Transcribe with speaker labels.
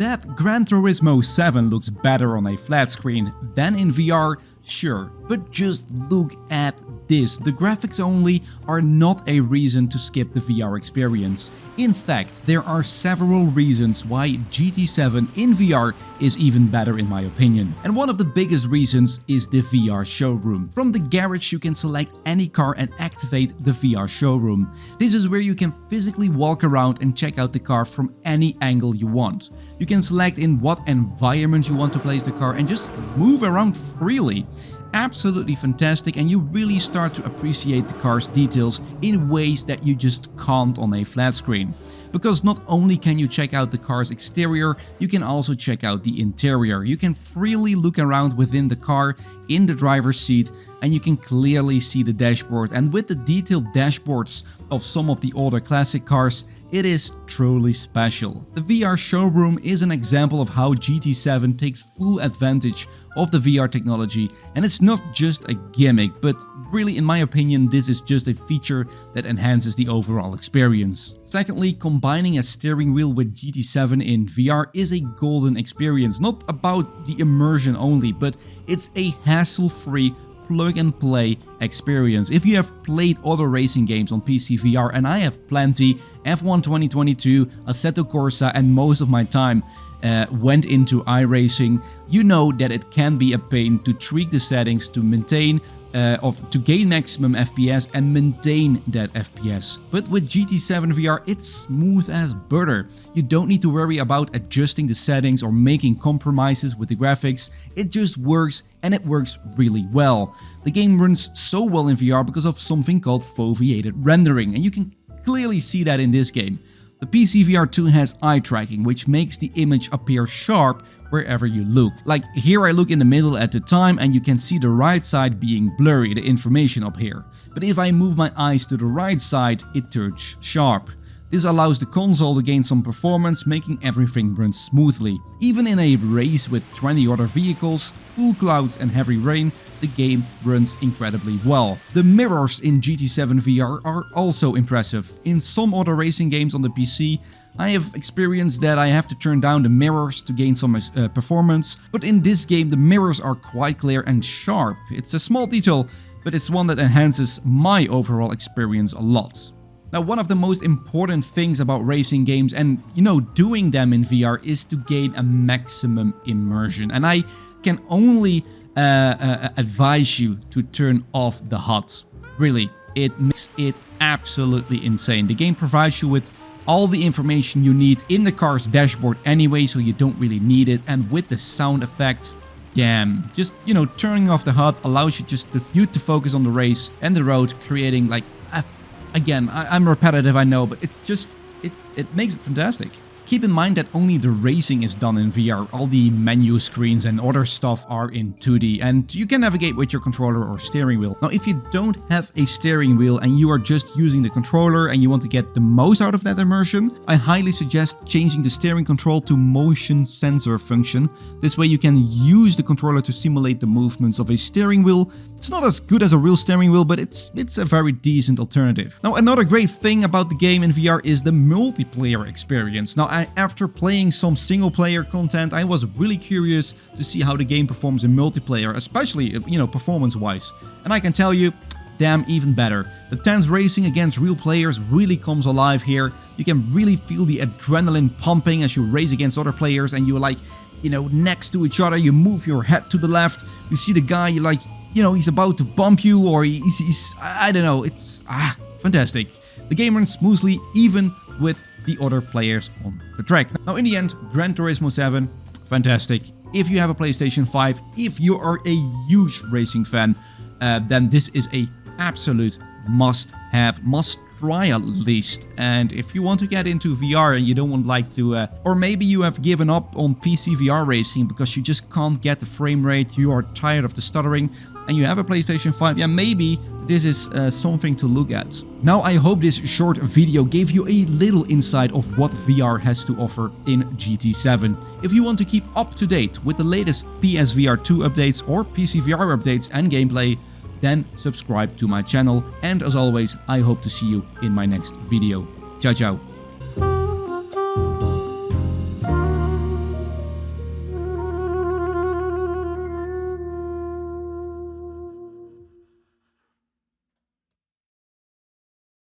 Speaker 1: That Gran Turismo 7 looks better on a flat screen than in VR, sure, but just look at this. The graphics only are not a reason to skip the VR experience. In fact, there are several reasons why GT7 in VR is even better in my opinion. And one of the biggest reasons is the VR showroom. From the garage you can select any car and activate the VR showroom. This is where you can physically walk around and check out the car from any angle you want. You can select in what environment you want to place the car and just move around freely. Absolutely fantastic, and you really start to appreciate the car's details in ways that you just can't on a flat screen. Because not only can you check out the car's exterior, you can also check out the interior. You can freely look around within the car in the driver's seat, and you can clearly see the dashboard. And with the detailed dashboards of some of the older classic cars, it is truly special. The VR showroom is an example of how GT7 takes full advantage of the VR technology, and it's not just a gimmick, but really in my opinion this is just a feature that enhances the overall experience. Secondly, combining a steering wheel with GT7 in VR is a golden experience, not about the immersion only, but it's a hassle-free plug-and-play experience. If you have played other racing games on PSVR, and I have plenty, F1 2022, Assetto Corsa, and most of my time went into iRacing, you know that it can be a pain to tweak the settings to maintain to gain maximum FPS and maintain that FPS. But with GT7 VR it's smooth as butter. You don't need to worry about adjusting the settings or making compromises with the graphics. It just works, and it works really well. The game runs so well in VR because of something called Foveated rendering, and you can clearly see that in this game. The PSVR2 has eye tracking, which makes the image appear sharp wherever you look. Like here I look in the middle at the time and you can see the right side being blurry, the information up here. But if I move my eyes to the right side, it turns sharp. This allows the console to gain some performance, making everything run smoothly. Even in a race with 20 other vehicles, full clouds and heavy rain, the game runs incredibly well. The mirrors in GT7 VR are also impressive. In some other racing games on the PC, I have experienced that I have to turn down the mirrors to gain some performance, but in this game the mirrors are quite clear and sharp. It's a small detail, but it's one that enhances my overall experience a lot. Now, one of the most important things about racing games and, doing them in VR is to gain a maximum immersion. And I can only advise you to turn off the HUD. Really, it makes it absolutely insane. The game provides you with all the information you need in the car's dashboard anyway, so you don't really need it. And with the sound effects, damn, just, turning off the HUD allows you to focus on the race and the road, creating like again, I'm repetitive, I know, but it makes it fantastic. Keep in mind that only the racing is done in VR, all the menu screens and other stuff are in 2D, and you can navigate with your controller or steering wheel. Now, if you don't have a steering wheel and you are just using the controller and you want to get the most out of that immersion, I highly suggest changing the steering control to motion sensor function. This way you can use the controller to simulate the movements of a steering wheel. It's not as good as a real steering wheel, but it's a very decent alternative. Now, another great thing about the game in VR is the multiplayer experience. Now, after playing some single player content, I was really curious to see how the game performs in multiplayer, especially, performance wise. And I can tell you, damn, even better. The tense racing against real players really comes alive here. You can really feel the adrenaline pumping as you race against other players and you're like, next to each other, you move your head to the left, you see the guy, you're like, he's about to bump you, or he's I don't know, it's fantastic. The game runs smoothly even with the other players on the track. Now, in the end, Gran Turismo 7, fantastic. If you have a PlayStation 5, if you are a huge racing fan, then this is a absolute must-have, must-try at least. And if you want to get into VR and you don't want or maybe you have given up on PC VR racing because you just can't get the frame rate, you are tired of the stuttering, and you have a PlayStation 5, yeah, maybe this is something to look at. Now, I hope this short video gave you a little insight of what VR has to offer in GT7. If you want to keep up to date with the latest PSVR2 updates or PSVR updates and gameplay, then subscribe to my channel. And as always, I hope to see you in my next video. Ciao, ciao.